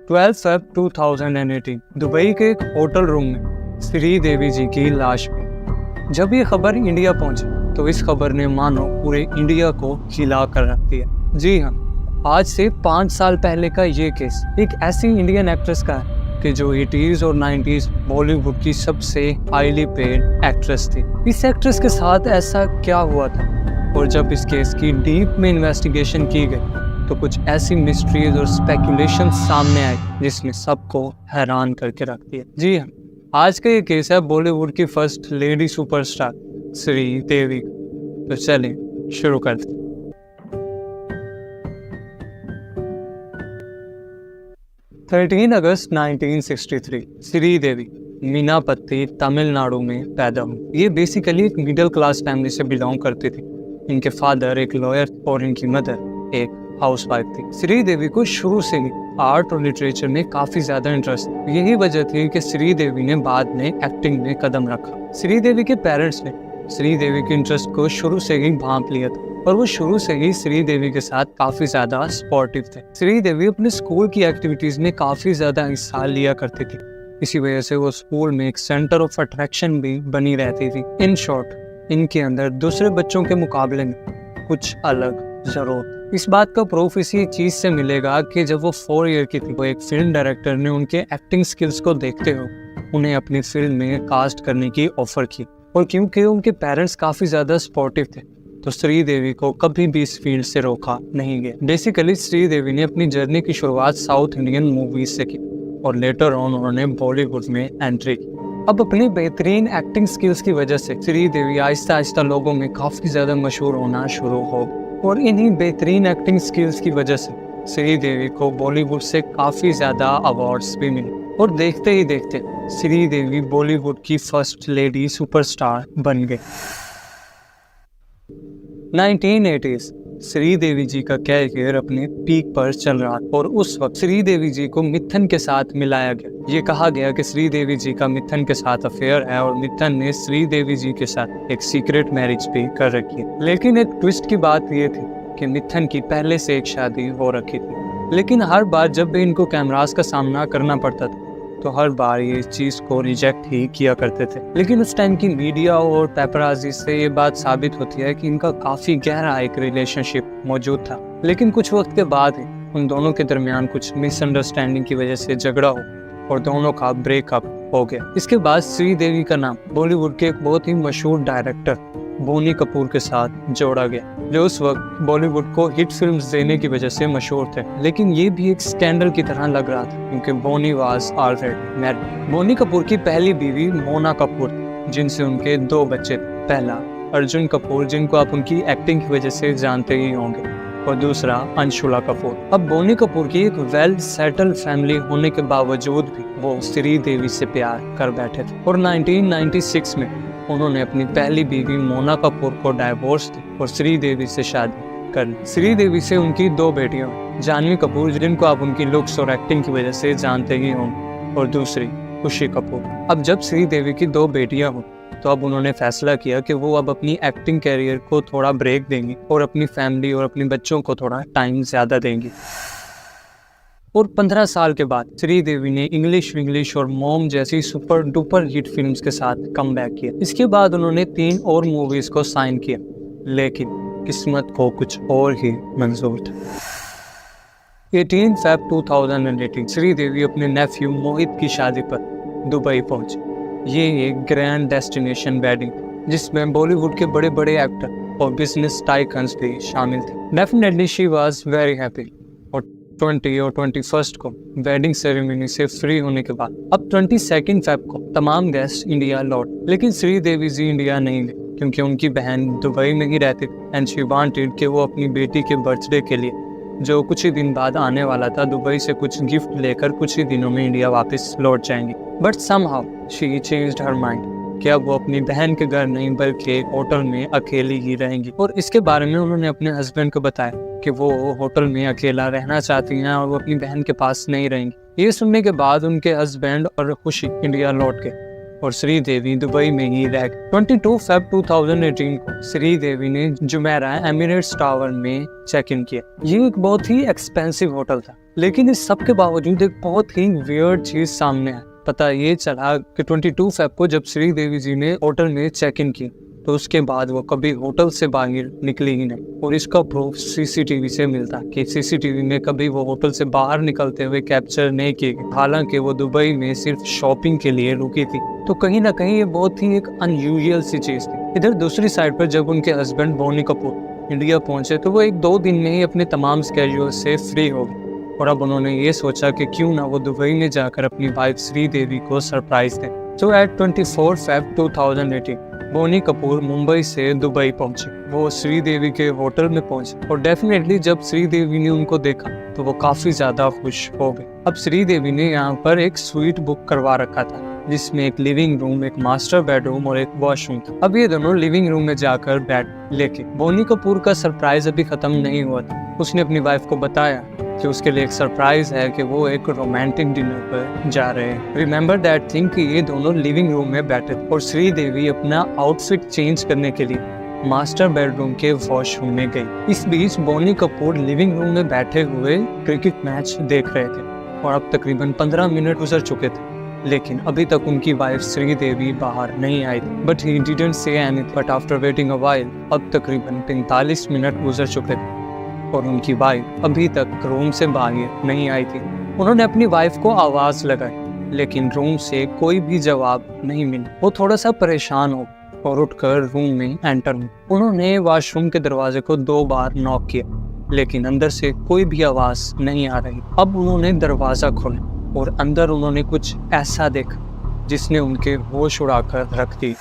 12 February 2018 Dubai के एक hotel room में श्रीदेवी जी की लाश मिली। जब ये खबर इंडिया पहुंची तो इस खबर ने मानो पूरे इंडिया को हिला कर रख दिया। जी हाँ, आज से 5 साल पहले का ये केस एक ऐसी इंडियन एक्ट्रेस का है कि जो 80s और 90s बॉलीवुड की सबसे हाईली पेड एक्ट्रेस थी। इस एक्ट्रेस के साथ ऐसा क्या हुआ था, और जब इस केस की डीप में इन्वेस्टिगेशन की गई तो कुछ ऐसी मिस्ट्रीज और स्पेकुलेशन सामने आई जिसने सबको हैरान करके रख दिया। जी हाँ, आज का ये केस है बॉलीवुड की फर्स्ट लेडी सुपरस्टार श्रीदेवी। तो चलें शुरू करते हैं। अगस्त 1963 श्रीदेवी मीनापत्ती तमिलनाडु में पैदा हुई। ये बेसिकली एक मिडिल क्लास फैमिली से बिलोंग करती थी। इनके फादर एक लॉयर और इनकी मदर एक हाउसवाइफ थी। श्रीदेवी को शुरू से ही आर्ट और लिटरेचर में काफी ज्यादा इंटरेस्ट था। यही वजह थी कि श्रीदेवी ने बाद में एक्टिंग में कदम रखा। श्रीदेवी के पेरेंट्स ने श्रीदेवी के इंटरेस्ट को शुरू से ही भांप लिया था और वो शुरू से ही श्रीदेवी के साथ काफी ज्यादा सपोर्टिव थे। श्रीदेवी अपने स्कूल की एक्टिविटीज में काफी ज्यादा हिस्सा लिया करती थी। इसी वजह से वो स्कूल में एक सेंटर ऑफ अट्रैक्शन भी बनी रहती थी। इन शॉर्ट, इनके अंदर दूसरे बच्चों के मुकाबले में कुछ अलग जरूर। इस बात का प्रूफ इसी चीज से मिलेगा कि जब वो 4 ईयर की थी, वो एक फिल्म डायरेक्टर ने उनके एक्टिंग स्किल्स को देखते हुए उन्हें अपनी फिल्म में कास्ट करने की ऑफर की। और क्योंकि उनके पेरेंट्स काफी ज्यादा सपोर्टिव थे तो श्रीदेवी को कभी भी इस फील्ड से रोका नहीं गया। बेसिकली श्रीदेवी ने अपनी जर्नी की शुरुआत साउथ इंडियन मूवीज से की और लेटर ऑन उन्होंने बॉलीवुड में एंट्री की। अब अपनी बेहतरीन एक्टिंग स्किल्स की वजह से श्रीदेवी आहिस्ता आहिस्ता लोगों में काफी ज्यादा मशहूर होना शुरू हो, और इन्हीं बेहतरीन एक्टिंग स्किल्स की वजह से श्रीदेवी को बॉलीवुड से काफी ज्यादा अवार्ड्स भी मिले। और देखते ही देखते श्रीदेवी बॉलीवुड की फर्स्ट लेडी सुपरस्टार बन गई। 1980s श्रीदेवी जी का कैरियर अपने पीक पर चल रहा था और उस वक्त श्रीदेवी जी को मिथुन के साथ मिलाया गया। ये कहा गया कि श्रीदेवी जी का मिथुन के साथ अफेयर है और मिथुन ने श्रीदेवी जी के साथ एक सीक्रेट मैरिज भी कर रखी है। लेकिन एक ट्विस्ट की बात ये थी कि मिथुन की पहले से एक शादी हो रखी थी। लेकिन हर बार जब भी इनको कैमरास का सामना करना पड़ता था तो हर बार ये इस चीज को रिजेक्ट ही किया करते थे। लेकिन उस टाइम की मीडिया और पेपराजी से ये बात साबित होती है कि इनका काफी गहरा एक रिलेशनशिप मौजूद था। लेकिन कुछ वक्त के बाद ही उन दोनों के दरमियान कुछ मिसअंडरस्टैंडिंग की वजह से झगड़ा हो और दोनों का ब्रेकअप हो गया। इसके बाद श्रीदेवी का नाम बॉलीवुड के एक बहुत ही मशहूर डायरेक्टर बोनी कपूर के साथ जोड़ा गया, जो उस वक्त बॉलीवुड को हिट फिल्म्स देने की वजह से मशहूर थे। लेकिन ये भी एक स्कैंडल की तरह लग रहा था क्योंकि बोनी was already married. Boney Kapoor की पहली बीवी मोना कपूर, जिनसे उनके 2 बच्चे थे। पहला अर्जुन कपूर, जिनको आप उनकी एक्टिंग की वजह से जानते ही होंगे, और दूसरा अंशुला कपूर। अब बोनी कपूर की एक वेल सेटल्ड फैमिली होने के बावजूद भी वो श्रीदेवी से प्यार कर बैठे थे और 1996 में उन्होंने अपनी पहली बीवी मोना कपूर को डाइवोर्स दी और श्रीदेवी से शादी कर ली। श्रीदेवी से उनकी 2 बेटियां, जानवी कपूर, जिनको आप उनकी लुक्स और एक्टिंग की वजह से जानते ही होंगे, और दूसरी खुशी कपूर। अब जब श्रीदेवी की 2 बेटियां हों तो अब उन्होंने फैसला किया कि वो अब अपनी एक्टिंग कैरियर को थोड़ा ब्रेक देंगी और अपनी फैमिली और अपने बच्चों को थोड़ा टाइम ज्यादा देंगी। और 15 साल के बाद श्रीदेवी ने इंग्लिश और मॉम जैसी सुपर डुपर हिट फिल्म्स के साथ कम बैक किया। इसके बाद उन्होंने 3 और मूवीज को साइन किया, लेकिन किस्मत को कुछ और ही मंजूर था। 18 फ़रवरी 2018 श्रीदेवी अपने नेफ्यू मोहित की शादी पर दुबई पहुंची। ये एक ग्रैंड डेस्टिनेशन वेडिंग जिसमें बॉलीवुड के बड़े बड़े एक्टर और बिजनेस टाइकन्स भी शामिल थे। Definitely she was very happy. और 20 और 21 को वेडिंग सेरेमनी से फ्री होने के बाद अब 22 फ़रवरी को तमाम गेस्ट इंडिया लौट। लेकिन श्रीदेवी जी इंडिया नहीं गई क्योंकि उनकी बहन दुबई में ही रहती थी एंड शी वांटेड कि वो अपनी बेटी के बर्थडे के लिए, जो कुछ ही दिन बाद आने वाला था, दुबई से कुछ गिफ्ट लेकर कुछ ही दिनों में इंडिया वापस लौट जाएंगी। But somehow she changed her mind कि अब वो अपनी बहन के घर नहीं बल्कि एक होटल में अकेली ही रहेंगी। और इसके बारे में उन्होंने अपने हस्बैंड को बताया कि वो होटल में अकेला रहना चाहती हैं और वो अपनी बहन के पास नहीं रहेंगी। ये सुनने के बाद उनके हस्बैंड और खुशी इंडिया लौट गए और श्रीदेवी दुबई में ही रह गई। 22 फ़रवरी 2018 को श्रीदेवी ने जुमेरा एमिरेट्स टावर में चेक इन किया। ये एक बहुत ही एक्सपेंसिव होटल था, लेकिन इस सब के बावजूद एक बहुत ही वियर्ड चीज सामने आई। पता ये चला कि 22 फ़रवरी को जब श्रीदेवी जी ने होटल में चेक इन किया तो उसके बाद वो कभी होटल से बाहर निकली ही नहीं। और इसका प्रूफ सीसीटीवी से मिलता कि सीसीटीवी में कभी वो होटल से बाहर निकलते हुए कैप्चर नहीं किए गए। हालांकि वो दुबई में सिर्फ शॉपिंग के लिए रुकी थी। तो कहीं ना कहीं ये बहुत ही एक अनयूजुअल सी चीज थी। इधर दूसरी साइड पर जब उनके हस्बैंड बोनी कपूर इंडिया पहुंचे तो वो 1-2 दिन में ही अपने तमाम स्केड्यूल से फ्री हो गए। और अब उन्होंने ये सोचा कि क्यों ना वो दुबई में जाकर अपनी वाइफ श्रीदेवी को सरप्राइज दें। तो एट 24 फ़रवरी 2018 बोनी कपूर मुंबई से दुबई पहुंचे। वो श्रीदेवी के होटल में पहुंचे और डेफिनेटली जब श्रीदेवी ने उनको देखा तो वो काफी ज्यादा खुश हो गए। अब श्रीदेवी ने यहाँ पर एक स्वीट बुक करवा रखा था जिसमें एक लिविंग रूम, एक मास्टर बेडरूम और एक वॉशरूम था। अब ये दोनों लिविंग रूम में जाकर बेड लेके बोनी कपूर का सरप्राइज अभी खत्म नहीं हुआ था। उसने अपनी वाइफ को बताया कि उसके लिए एक सरप्राइज है कि वो एक रोमांटिक डिनर पर जा रहे हैं। रिमेंबर दैट थिंग कि ये दोनों लिविंग रूम में बैठे और श्रीदेवी अपना आउटफिट चेंज करने के लिए मास्टर बेडरूम के वॉशरूम में गई। इस बीच बोनी कपूर लिविंग रूम में बैठे हुए क्रिकेट मैच देख रहे थे और अब तकरीबन 15 मिनट गुजर चुके थे, लेकिन अभी तक उनकी वाइफ श्रीदेवी बाहर नहीं आई थी। But he didn't say anything. But after waiting a while अब तकरीबन 45 मिनट गुजर चुके थे और उनकी वाइफ अभी तक रूम से बाहर नहीं आई थी। उन्होंने अपनी वाइफ को आवाज लगाई लेकिन रूम से कोई भी जवाब नहीं मिला। वो थोड़ा सा परेशान हो और उठकर रूम में एंटर हुए। उन्होंने वॉशरूम के दरवाजे को 2 बार नॉक किया लेकिन अंदर से कोई भी आवाज नहीं आ रही। अब उन्होंने दरवाजा खोला और अंदर उन्होंने कुछ ऐसा देखा जिसने उनके होश उड़ाकर रख दी।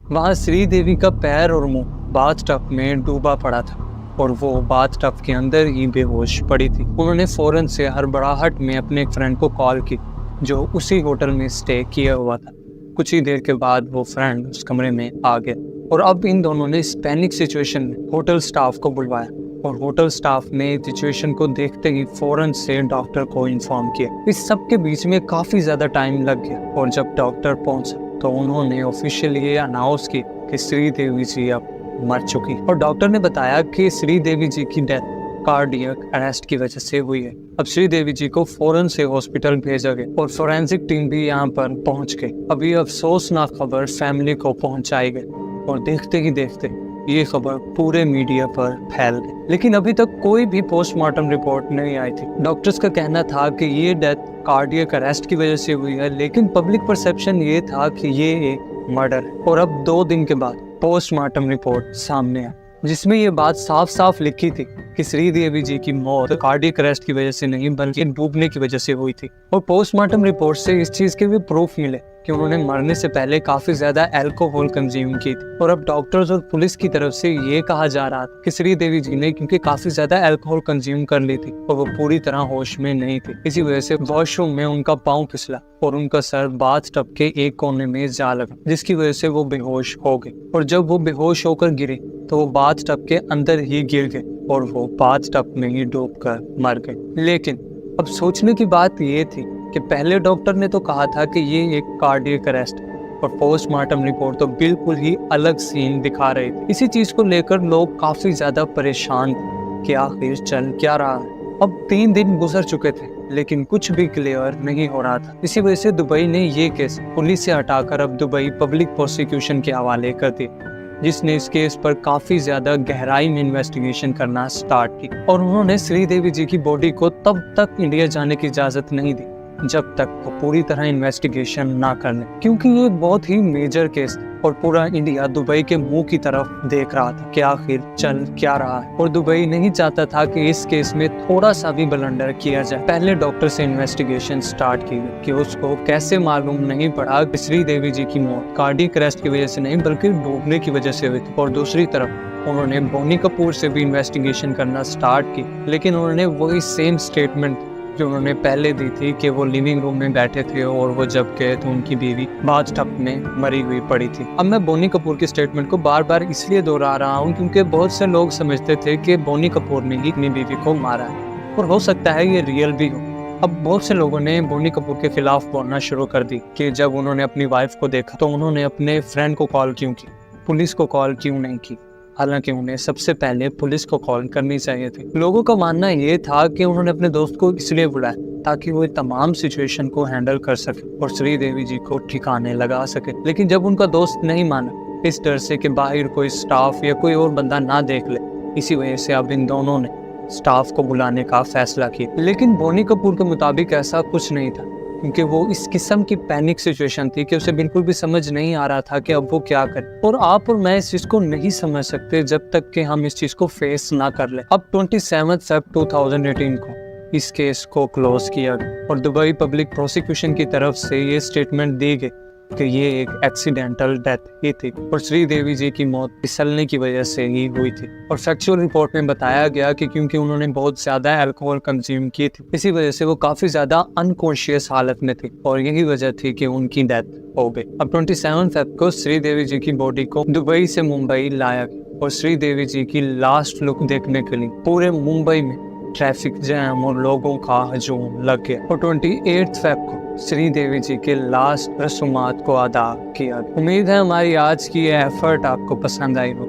वहां श्रीदेवी का पैर और मुंह बाथटब में डूबा पड़ा था और वो बाथटब के अंदर ही बेहोश पड़ी थी। उन्होंने फौरन से हड़बड़ाहट में अपने एक फ्रेंड को कॉल की जो उसी होटल में स्टे किया हुआ था। कुछ ही देर के बाद वो फ्रेंड उस कमरे में आ गया और अब इन दोनों ने इस पैनिक सिचुएशन में होटल स्टाफ को बुलवाया और होटल स्टाफ ने सिचुएशन को देखते ही फौरन से डॉक्टर को इन्फॉर्म किया। इस सब के बीच में काफी ज्यादा टाइम लग गया और जब डॉक्टर पहुंचा तो उन्होंने ऑफिशियली ये अनाउंस की कि श्रीदेवी जी अब मर चुकी और डॉक्टर ने बताया कि श्रीदेवी जी की डेथ कार्डियक अरेस्ट की वजह से हुई है। अब श्रीदेवी जी को फौरन से हॉस्पिटल भेजा गया और फोरेंसिक टीम भी यहाँ पर पहुंच गई। अभी अफसोसनाक खबर फैमिली को पहुंचाई गई और देखते ही देखते ये खबर पूरे मीडिया पर फैल गई। लेकिन अभी तक कोई भी पोस्टमार्टम रिपोर्ट नहीं आई थी। डॉक्टर्स का कहना था कि ये डेथ कार्डियक अरेस्ट की वजह से हुई है, लेकिन पब्लिक परसेप्शन ये था कि ये एक मर्डर है। और अब 2 दिन के बाद पोस्टमार्टम रिपोर्ट सामने आई जिसमें ये बात साफ साफ लिखी थी कि श्रीदेवी जी की मौत कार्डियक अरेस्ट की वजह से नहीं बल्कि डूबने की वजह से हुई थी। और पोस्टमार्टम रिपोर्ट से इस चीज के भी प्रूफ मिले कि उन्होंने मरने से पहले काफी ज्यादा अल्कोहल कंज्यूम की थी। और अब डॉक्टर्स और पुलिस की तरफ से ये कहा जा रहा था कि श्रीदेवी जी ने क्योंकि काफी ज्यादा अल्कोहल कंज्यूम कर ली थी और वो पूरी तरह होश में नहीं थी, इसी वजह से वॉशरूम में उनका पाँव फिसला और उनका सर बाथटब के एक कोने में जा लगा जिसकी वजह से वो बेहोश हो गए। और जब वो बेहोश होकर गिरे तो वो बाथटब के अंदर ही गिर गए और वो बाथटब में ही डूबकर मर गए। लेकिन अब सोचने की बात ये थी कि पहले डॉक्टर ने तो कहा था कि ये एक कार्डियक अरेस्ट और पोस्टमार्टम रिपोर्ट तो बिल्कुल ही अलग सीन दिखा रही थी। इसी चीज को लेकर लोग काफी ज्यादा परेशान थे कि आखिर चल क्या रहा है। अब 3 दिन गुजर चुके थे लेकिन कुछ भी क्लियर नहीं हो रहा था। इसी वजह से दुबई ने ये केस पुलिस से हटाकर अब दुबई पब्लिक प्रोसिक्यूशन के हवाले कर दिया जिसने इस केस पर काफी ज्यादा गहराई में इन्वेस्टिगेशन करना स्टार्ट की। और उन्होंने श्रीदेवी जी की बॉडी को तब तक इंडिया जाने की इजाजत नहीं दी जब तक वो पूरी तरह इन्वेस्टिगेशन ना कर ले, क्योंकि ये एक बहुत ही मेजर केस था और पूरा इंडिया दुबई के मुंह की तरफ देख रहा था कि आखिर चल क्या रहा है। और दुबई नहीं चाहता था कि इस केस में थोड़ा सा भी ब्लंडर किया जाए। पहले डॉक्टर से इन्वेस्टिगेशन स्टार्ट की गई कि उसको कैसे मालूम नहीं पड़ा कि श्रीदेवी जी की मौत कार्डियक अरेस्ट की वजह से नहीं बल्कि डूबने की वजह से हुई थी। और दूसरी तरफ उन्होंने बोनी कपूर से भी इन्वेस्टिगेशन करना स्टार्ट की, लेकिन उन्होंने वही सेम स्टेटमेंट जो उन्होंने पहले दी थी कि वो लिविंग रूम में बैठे थे और वो जब गए तो उनकी बीवी बाथटब में मरी हुई पड़ी थी। अब मैं बोनी कपूर की स्टेटमेंट को बार बार इसलिए दोहरा रहा हूँ क्योंकि बहुत से लोग समझते थे कि बोनी कपूर ने ही अपनी बीवी को मारा है और हो सकता है ये रियल भी हो, अब बहुत से लोगों ने बोनी कपूर के खिलाफ बोलना शुरू कर दी कि जब उन्होंने अपनी वाइफ को देखा तो उन्होंने अपने फ्रेंड को कॉल क्यों की, पुलिस को कॉल क्यों नहीं की। हालांकि उन्हें सबसे पहले पुलिस को कॉल करनी चाहिए थी। लोगों का मानना ये था कि उन्होंने अपने दोस्त को इसलिए बुलाया ताकि वो तमाम सिचुएशन को हैंडल कर सके और श्रीदेवी जी को ठिकाने लगा सके। लेकिन जब उनका दोस्त नहीं माना, इस डर से कि बाहर कोई स्टाफ या कोई और बंदा ना देख ले, इसी वजह से अब इन दोनों ने स्टाफ को बुलाने का फैसला किया। लेकिन बोनी कपूर के मुताबिक ऐसा कुछ नहीं था, क्योंकि वो इस किस्म की पैनिक सिचुएशन थी कि उसे बिल्कुल भी समझ नहीं आ रहा था कि अब वो क्या करे। और आप और मैं इस चीज को नहीं समझ सकते जब तक कि हम इस चीज को फेस ना कर ले। अब 27 फेब 2018 को इस केस को क्लोज किया गया और दुबई पब्लिक प्रोसिक्यूशन की तरफ से ये स्टेटमेंट दी गई कि ये एक एक्सीडेंटल डेथ ही थी और श्रीदेवी जी की मौत फिसलने की वजह से ही हुई थी। और फैक्चुअल रिपोर्ट में बताया गया कि क्योंकि उन्होंने बहुत ज्यादा अल्कोहल कंज्यूम की थी, इसी वजह से वो काफी ज्यादा अनकॉन्शियस हालत में थी और यही वजह थी कि उनकी डेथ हो गई। अब 27 फेब को श्रीदेवी जी की बॉडी को दुबई से मुंबई लाया गया और श्रीदेवी जी की लास्ट लुक देखने के लिए पूरे मुंबई में ट्रैफिक जैम और लोगों का हजूम लग गया। और 28 फेब को श्रीदेवी जी के लास्ट रस्मात को अदा किया। उम्मीद है हमारी आज की ये एफर्ट आपको पसंद आई हो।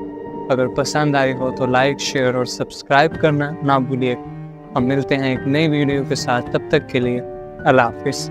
अगर पसंद आई हो तो लाइक, शेयर और सब्सक्राइब करना ना भूलिए। हम मिलते हैं एक नई वीडियो के साथ, तब तक के लिए अल्लाह हाफिज़।